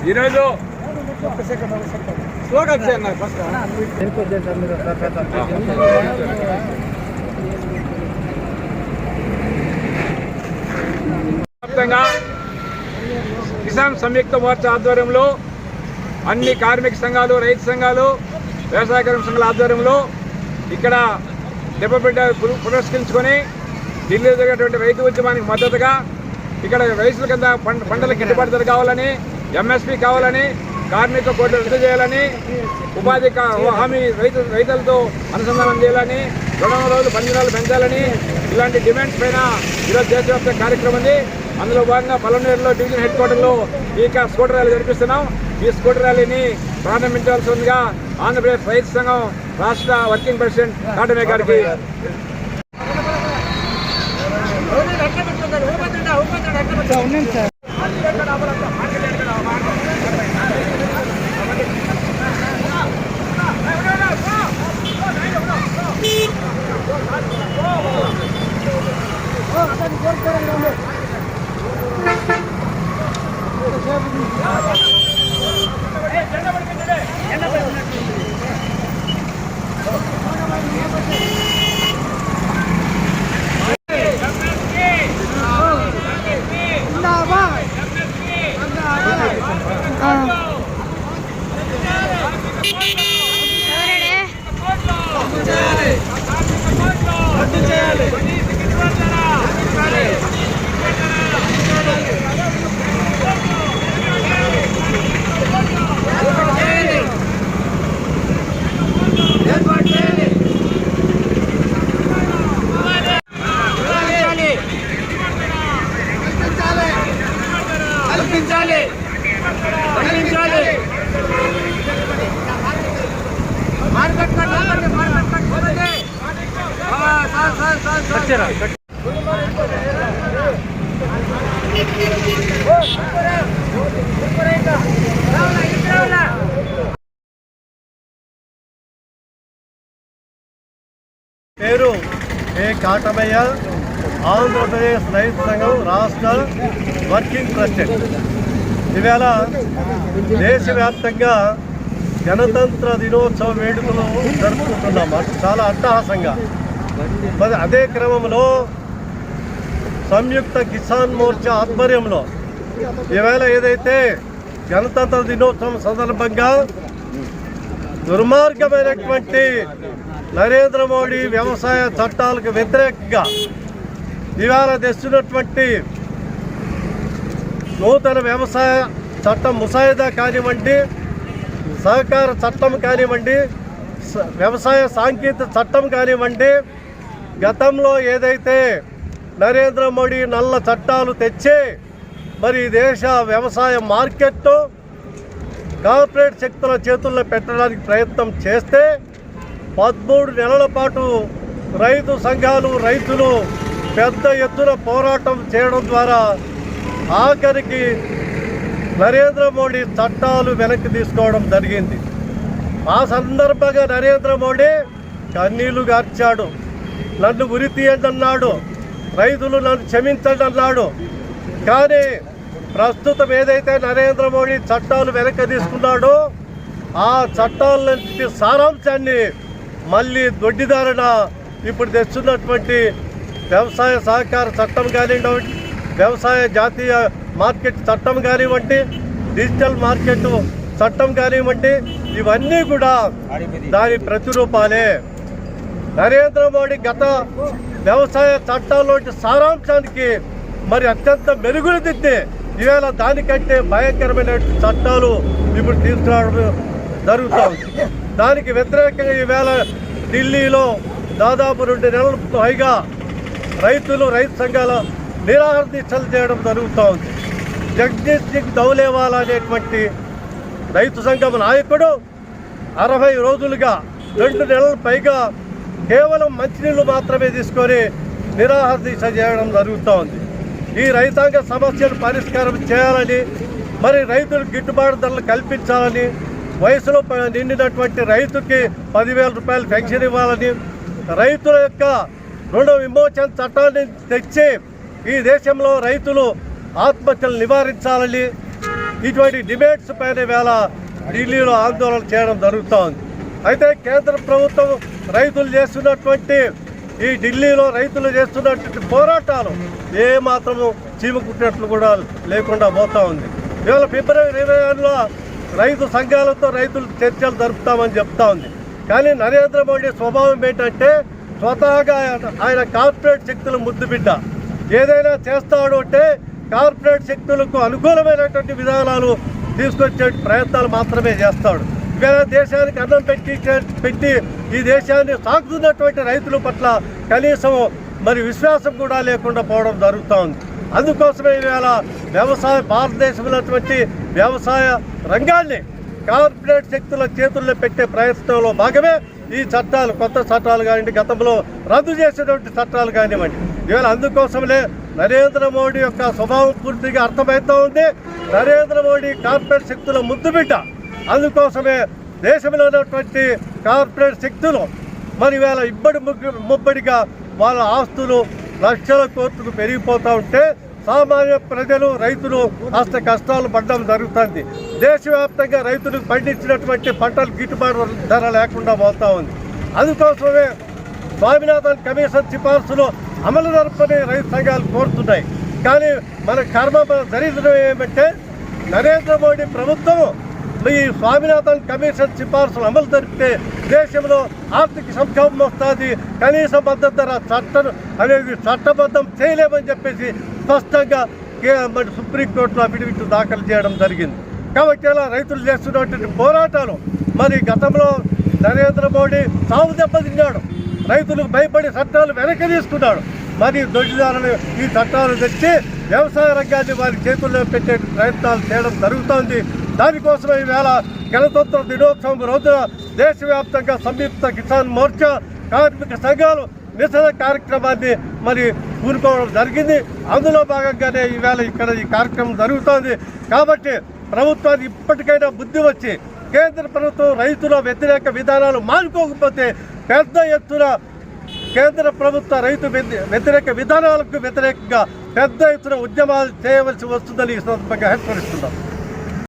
ఈరోజు వ్యాప్తంగా కిసాన్ సంయుక్త మోర్చా ఆధ్వర్యంలో అన్ని కార్మిక సంఘాలు, రైతు సంఘాలు, వ్యవసాయ కార్మిక సంఘాల ఆధ్వర్యంలో ఇక్కడ దెబ్బబిడ్డ పురస్కరించుకొని ఢిల్లీ జరిగినటువంటి రైతు ఉద్యమానికి మద్దతుగా ఇక్కడ రైతుల కింద పంటలకు గిట్టుబాటు ధర కావాలని, ఎంఎస్పీ కావాలని, కార్మిక కోడ్లు రద్దు చేయాలని, ఉపాధి హామీ రైతులతో అనుసంధానం చేయాలని, 200 రోజులు 12 నెలలు పెంచాలని ఇలాంటి డిమాండ్స్ పైన ఈరోజు దేశవ్యాప్త కార్యక్రమం ఉంది. అందులో భాగంగా పలమనేరులో డివిజన్ హెడ్ క్వార్టర్లో ఈ స్కూటర్ ర్యాలీ జరిపిస్తున్నాం. ఈ స్కూటర్ ర్యాలీని ప్రారంభించాల్సిందిగా ఆంధ్రప్రదేశ్ రైతు సంఘం రాష్ట్ర వర్కింగ్ ప్రెసిడెంట్ కాటమే గారికి పేరు ఏ కాటమయ్య, ఆంధ్రప్రదేశ్ రైతు సంఘం రాష్ట్ర వర్కింగ్ ప్రెసిడెంట్. ఈవేళ దేశవ్యాప్తంగా గణతంత్ర దినోత్సవ వేడుకలు జరుపుకుంటున్నాం చాలా అట్టహాసంగా. మరి అదే క్రమంలో సంయుక్త కిసాన్ మోర్చా ఆధ్వర్యంలో ఈవేళ ఏదైతే గణతంత్ర దినోత్సవం సందర్భంగా దుర్మార్గమైనటువంటి నరేంద్ర మోడీ వ్యవసాయ చట్టాలకు వ్యతిరేకంగా ఇవాళ తెస్తున్నటువంటి నూతన వ్యవసాయ చట్టం ముసాయిదా కానివ్వండి, సహకార చట్టం కానివ్వండి, వ్యవసాయ సాంకేతిక చట్టం కానివ్వండి, గతంలో ఏదైతే నరేంద్ర మోడీ నల్ల చట్టాలు తెచ్చి మరి దేశ వ్యవసాయ మార్కెట్ కార్పొరేట్ శక్తుల చేతుల్లో పెట్టడానికి ప్రయత్నం చేస్తే 13 నెలల పాటు రైతు సంఘాలు, రైతులు పెద్ద ఎత్తున పోరాటం చేయడం ద్వారా ఆఖరికి నరేంద్ర మోడీ చట్టాలు వెనక్కి తీసుకోవడం జరిగింది. ఆ సందర్భంగా నరేంద్ర మోడీ కన్నీళ్లు గార్చాడు. నన్ను ఉరి తీయండి అన్నాడు, రైతులు నన్ను క్షమించండి అన్నాడు. కానీ ప్రస్తుతం ఏదైతే నరేంద్ర మోడీ చట్టాలు వెనక్కి తీసుకున్నాడో ఆ చట్టాలన్నింటి సారాంశాన్ని మళ్ళీ దొడ్డిదారణ ఇప్పుడు తెస్తున్నటువంటి వ్యవసాయ సహకార చట్టం కానివ్వండి, వ్యవసాయ జాతీయ మార్కెట్ చట్టం కానివ్వండి, డిజిటల్ మార్కెట్ చట్టం కానివ్వండి, ఇవన్నీ కూడా దాని ప్రతిరూపాలే. నరేంద్ర మోడీ గత వ్యవసాయ చట్టాల్లోని సారాంశానికి మరి అత్యంత మెరుగులు దిద్దే ఈవేళ దానికంటే భయంకరమైన చట్టాలు ఇప్పుడు తీసుకురావడం జరుగుతుంది. దానికి వ్యతిరేకంగా ఈవేళ ఢిల్లీలో దాదాపు 2 నెలల పైగా రైతు సంఘాల నిరాహార దీక్షలు చేయడం జరుగుతూ ఉంది. జగదీష్ సింగ్ దౌలేవాలా అనేటువంటి రైతు సంఘం నాయకుడు 60 రోజులుగా 2 నెలల పైగా కేవలం మంచినీళ్ళు మాత్రమే తీసుకొని నిరాహార దీక్ష చేయడం జరుగుతూ ఉంది. ఈ రైతాంగ సమస్యలు పరిష్కారం చేయాలని, మరి రైతులకు గిట్టుబాటు ధరలు కల్పించాలని, వయసులో నిండినటువంటి రైతుకి 10,000 రూపాయలు పెన్షన్ ఇవ్వాలని, రైతుల యొక్క రుణ విమోచన చట్టాన్ని తెచ్చి ఈ దేశంలో రైతులు ఆత్మహత్యలు నివారించాలని ఇటువంటి డిబేట్స్ పైన వేళ ఢిల్లీలో ఆందోళన చేయడం జరుగుతూ ఉంది. అయితే కేంద్ర ప్రభుత్వం రైతులు చేస్తున్నటువంటి ఈ ఢిల్లీలో రైతులు చేస్తున్నటువంటి పోరాటాలు ఏమాత్రము చీమకుట్టినట్లు కూడా లేకుండా పోతూ ఉంది. ఇవాళ ఫిబ్రవరి 26లో రైతు సంఘాలతో రైతులు చర్చలు జరుపుతామని చెప్తా ఉంది. కానీ నరేంద్ర మోడీ స్వభావం ఏంటంటే స్వతహాగా ఆయన కార్పొరేట్ శక్తుల ముద్దు బిడ్డ. ఏదైనా చేస్తాడు అంటే కార్పొరేట్ శక్తులకు అనుకూలమైనటువంటి విధానాలు తీసుకొచ్చే ప్రయత్నాలు మాత్రమే చేస్తాడు. ఇవాళ దేశానికి అన్నం పెట్టి ఈ దేశాన్ని సాగుతున్నటువంటి రైతుల పట్ల కనీసం విశ్వాసం కూడా లేకుండా పోవడం జరుగుతూ ఉంది. అందుకోసమే ఇవాళ భారతదేశంలో వ్యవసాయ రంగాన్ని కార్పొరేట్ శక్తుల చేతుల్లో పెట్టే ప్రయత్నంలో భాగమే ఈ చట్టాలు, కొత్త చట్టాలు కానివ్వండి, గతంలో రద్దు చేసేటువంటి చట్టాలు కానివ్వండి. ఇవాళ అందుకోసమే నరేంద్ర మోడీ యొక్క స్వభావం పూర్తిగా అర్థమవుతూ ఉంది. నరేంద్ర మోడీ కార్పొరేట్ శక్తుల ముద్దుబిడ్డ. అందుకోసమే దేశంలో ఉన్నటువంటి కార్పొరేట్ శక్తులు ఇవాళ ముబ్బడిగా వాళ్ళ ఆస్తులు లక్షల కోట్లకు పెరిగిపోతూ ఉంటే సామాన్య ప్రజలు, రైతులు కాస్త కష్టాలు పడడం జరుగుతుంది. దేశవ్యాప్తంగా రైతులకు పండించినటువంటి పంటలు గిట్టుబాటు ధర లేకుండా పోతూ ఉంది. అందుకోసమే స్వామినాథన్ కమిషన్ సిఫార్సులు అమలు జరపని రైతు సంఘాలు కోరుతున్నాయి. కానీ మన దరిద్రం ఏమంటే నరేంద్ర మోడీ ప్రభుత్వం ఈ స్వామినాథన్ కమిషన్ సిఫార్సులు అమలు జరిపితే దేశంలో ఆర్థిక సంక్షోభం వస్తుంది, కనీస మద్దతు ధర చట్టం అనేది చట్టబద్ధం చేయలేమని చెప్పేసి స్పష్టంగా సుప్రీంకోర్టులో అఫిడవిట్ దాఖలు చేయడం జరిగింది. కాబట్టి ఇలా రైతులు చేస్తున్నటువంటి పోరాటాలు గతంలో నరేంద్ర మోడీ సాగు దెబ్బతిన్నాడు, రైతులకు భయపడి చట్టాలు వెనక్కి తీసుకున్నాడు. దొడ్డిదారులు ఈ చట్టాలు తెచ్చి వ్యవసాయ రంగాన్ని వారి చేతుల్లో పెట్టే ప్రయత్నాలు చేయడం జరుగుతోంది. దానికోసం ఈవేళ గణతంత్ర దినోత్సవం రోజున దేశవ్యాప్తంగా సంయుక్త కిసాన్ మోర్చా కార్మిక సంఘాలు నిరసన కార్యక్రమాన్ని కూరుకోవడం జరిగింది. అందులో భాగంగానే ఈవేళ ఇక్కడ ఈ కార్యక్రమం జరుగుతోంది. కాబట్టి ప్రభుత్వానికి ఇప్పటికైనా బుద్ధి వచ్చి కేంద్ర ప్రభుత్వం రైతుల వ్యతిరేక విధానాలు మానుకోకపోతే పెద్ద ఎత్తున కేంద్ర ప్రభుత్వ రైతు వ్యతిరేక విధానాలకు వ్యతిరేకంగా పెద్ద ఎత్తున ఉద్యమాలు చేయవలసి వస్తుందని ఈ సందర్భంగా హెచ్చరిస్తున్నాం.